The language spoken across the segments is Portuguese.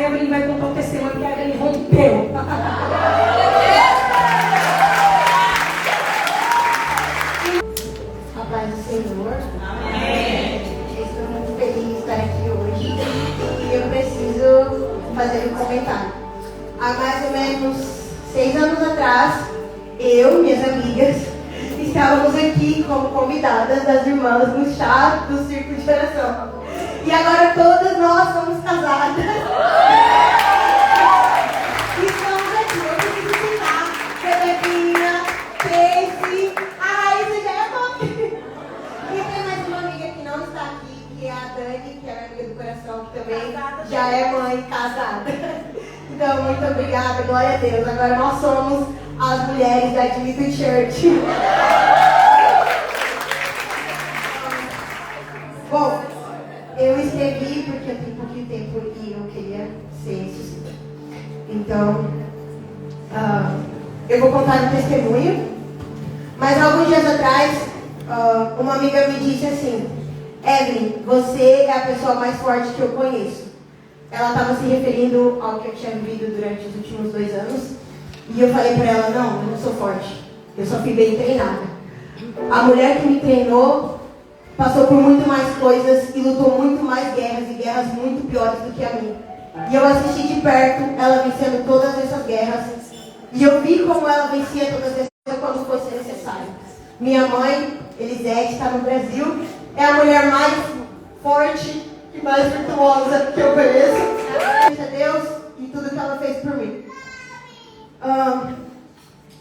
Evelyn vai contar o testemunho que a Evelyn rompeu. A paz do Senhor. Amém. Estou muito feliz de estar aqui hoje. E eu preciso fazer um comentário. Há mais ou menos 6 anos atrás, eu e minhas amigas estávamos aqui como convidadas das irmãs no chá do Círculo de Oração. E agora todas nós somos casadas. E estamos aqui. Eu preciso citar Rebequinha, Tracy, a Raíssa já é mãe. E tem mais uma amiga que não está aqui, que é a Dani, que é a amiga do coração, que também já é mãe casada. Então, muito obrigada, glória a Deus. Agora nós somos as mulheres da Admito Church. Bom, eu escrevi porque eu tenho pouquinho tempo e eu queria ser sucinta. Então, eu vou contar um testemunho. Mas alguns dias atrás, uma amiga me disse assim: Evelyn, você é a pessoa mais forte que eu conheço. Ela estava se referindo ao que eu tinha vivido durante os últimos 2 anos. E eu falei para ela: não, eu não sou forte. Eu só fui bem treinada. A mulher que me treinou passou por muito mais coisas e lutou muito mais guerras, e guerras muito piores do que a minha. E eu assisti de perto ela vencendo todas essas guerras. E eu vi como ela vencia todas essas guerras quando fosse necessário. Minha mãe, Elisete, está no Brasil. É a mulher mais forte e mais virtuosa que eu conheço. Graças a Deus e tudo que ela fez por mim.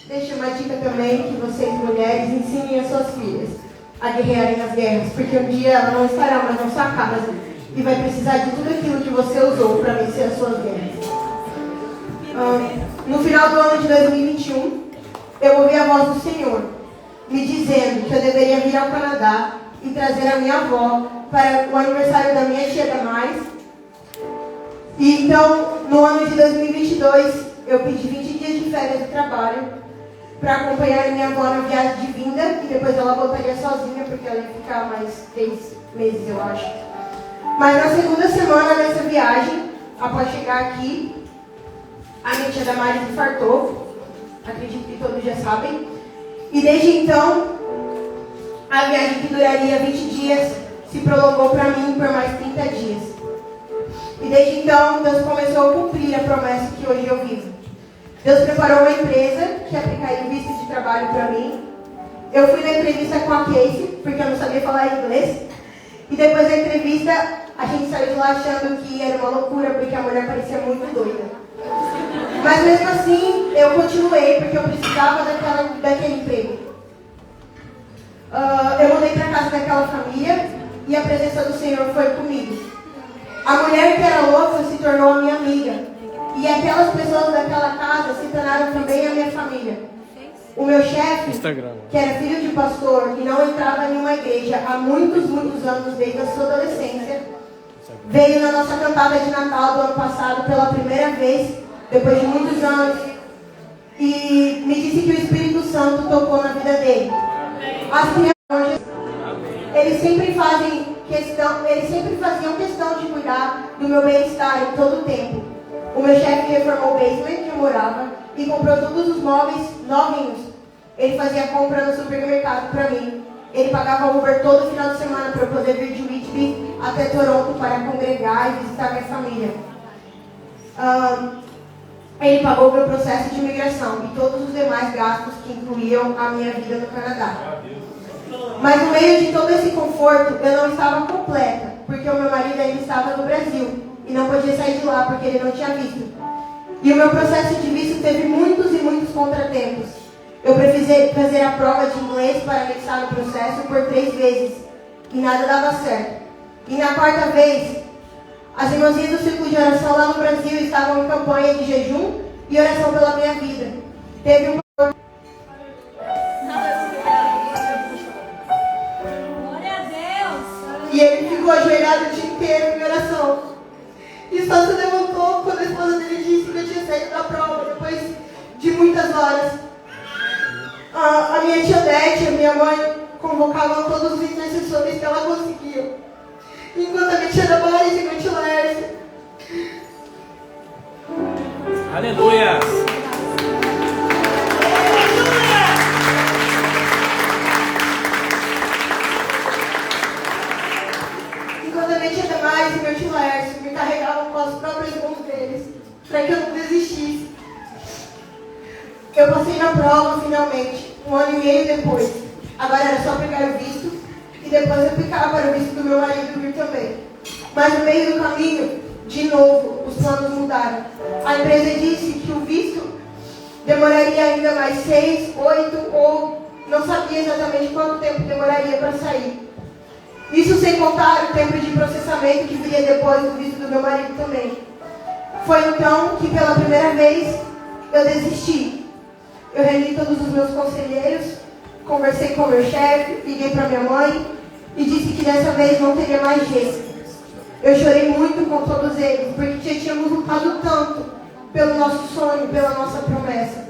Deixa uma dica também, que vocês mulheres ensinem as suas filhas a guerrearem nas guerras, porque um dia ela não estará mais na sua casa e vai precisar de tudo aquilo que você usou para vencer as suas guerras. No final do ano de 2021, eu ouvi a voz do Senhor me dizendo que eu deveria vir ao Canadá e trazer a minha avó para o aniversário da minha tia Damares. E então, no ano de 2022, eu pedi 20 dias de férias do trabalho para acompanhar a minha avó na viagem de vinda, e depois ela voltaria sozinha, porque ela ia ficar mais 3 meses, eu acho. Mas na segunda semana dessa viagem, após chegar aqui, a minha tia Damares infartou. Acredito que todos já sabem. E desde então, a viagem que duraria 20 dias se prolongou para mim por mais 30 dias. E desde então, Deus começou a cumprir a promessa que hoje eu vivo. Deus preparou uma empresa que aplicaria o visto de trabalho para mim. Eu fui na entrevista com a Casey, porque eu não sabia falar inglês. E depois da entrevista, a gente saiu de lá achando que era uma loucura, porque a mulher parecia muito doida. Mas mesmo assim, eu continuei, porque eu precisava daquele emprego. Eu mudei para casa daquela família e a presença do Senhor foi comigo. A mulher que era louca se tornou a minha amiga. E aquelas pessoas daquela casa se tornaram também a minha família. O meu chefe, que era filho de pastor e não entrava em uma igreja há muitos anos, desde a sua adolescência, veio na nossa cantada de Natal do ano passado pela primeira vez, depois de muitos anos, e me disse que o Espírito Santo tocou na vida dele. As crianças, eles sempre faziam questão de cuidar do meu bem-estar em todo o tempo. O meu chefe reformou o basement que eu morava e comprou todos os móveis novinhos. Ele fazia compra no supermercado para mim. Ele pagava Uber todo final de semana para eu poder vir de Whitby até Toronto para congregar e visitar minha família. Ele pagou o meu processo de imigração e todos os demais gastos que incluíam a minha vida no Canadá. Mas no meio de todo esse conforto, eu não estava completa, porque o meu marido ainda estava no Brasil e não podia sair de lá porque ele não tinha visto. E o meu processo de visto teve muitos e muitos contratempos. Eu precisei fazer a prova de inglês para anexar no processo por 3 vezes e nada dava certo. E na 4ª vez, as irmãzinhas do Círculo de Oração lá no Brasil estavam em campanha de jejum e oração pela minha vida. Teve um e ele ficou ajoelhado o dia inteiro em oração. E só se levantou quando a esposa dele disse que eu tinha saído da prova, depois de muitas horas. A minha tia Odete, a minha mãe, convocavam todos os intercessores que ela conseguia. Enquanto a minha tia Damares e a minha tia Laércia pais e meu tio Lércio me carregavam com as próprias mãos deles, para que eu não desistisse. Eu passei na prova, finalmente, 1 ano e meio depois. Agora era só pegar o visto, e depois aplicar para o visto do meu marido vir também. Mas no meio do caminho, de novo, os planos mudaram. A empresa disse que o visto demoraria ainda mais 6, 8 ou não sabia exatamente quanto tempo demoraria para sair. Isso sem contar o tempo de processamento que viria depois do visto do meu marido também. Foi então que pela primeira vez eu desisti. Eu reuni todos os meus conselheiros, conversei com meu chefe, liguei para minha mãe e disse que dessa vez não teria mais jeito. Eu chorei muito com todos eles, porque já tínhamos lutado tanto pelo nosso sonho, pela nossa promessa.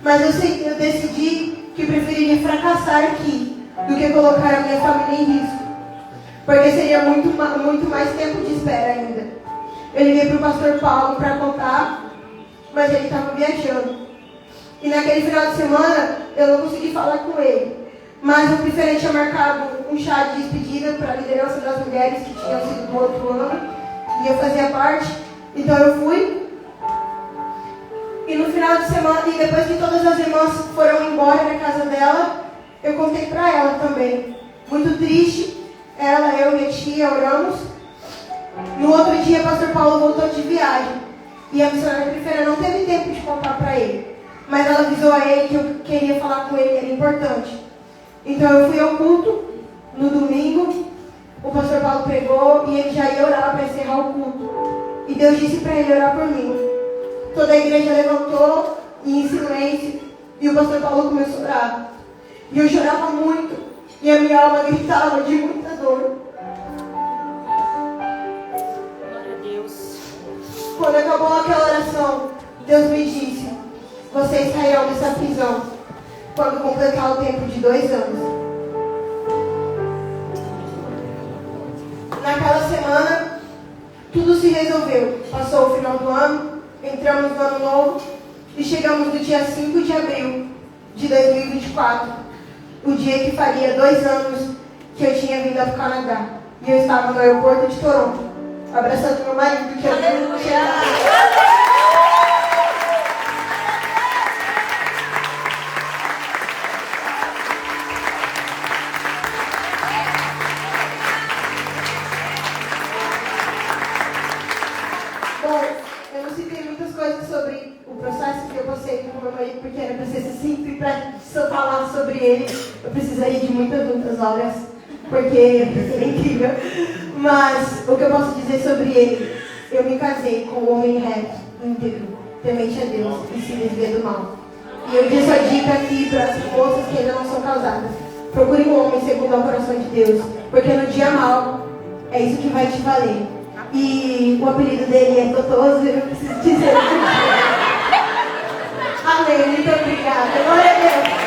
Mas eu decidi que preferiria fracassar aqui do que colocar a minha família em risco, porque seria muito mais tempo de espera ainda. Eu liguei para o pastor Paulo para contar, mas ele estava viajando. E naquele final de semana eu não consegui falar com ele. Mas o prefeito tinha marcado um chá de despedida para a liderança das mulheres que tinham sido do outro ano. E eu fazia parte. Então eu fui. E no final de semana, e depois que todas as irmãs foram embora na casa dela, eu contei para ela também. Muito triste. Ela, eu e a tia oramos. No outro dia, o pastor Paulo voltou de viagem. E a missionária prefeita não teve tempo de contar para ele. Mas ela avisou a ele que eu queria falar com ele, era importante. Então eu fui ao culto, no domingo, o pastor Paulo pregou e ele já ia orar para encerrar o culto. E Deus disse para ele orar por mim. Toda a igreja levantou em silêncio e o pastor Paulo começou a orar. E eu chorava muito e a minha alma gritava de muita dor. Glória a Deus. Quando acabou aquela oração, Deus me disse: vocês sairão dessa prisão quando completar o tempo de 2 anos. Naquela semana, tudo se resolveu. Passou o final do ano, entramos no ano novo e chegamos no dia 5 de abril de 2024, o dia que faria 2 anos que eu tinha vindo ao Canadá. E eu estava no aeroporto de Toronto, abraçando meu marido, que eu não chegar. Sobre o processo que eu passei com o meu marido, porque era para ser sucinto e para falar sobre ele, eu precisaria de muitas horas, porque ele é incrível. Mas o que eu posso dizer sobre ele: eu me casei com um homem reto, íntegro, temente a Deus e se desvia do mal. E eu dei essa dica aqui para as moças que ainda não são casadas: procure um homem segundo o coração de Deus, porque no dia mal é isso que vai te valer. E o apelido dele é Totoso, eu preciso dizer. Amém, muito obrigada. Glória a Deus.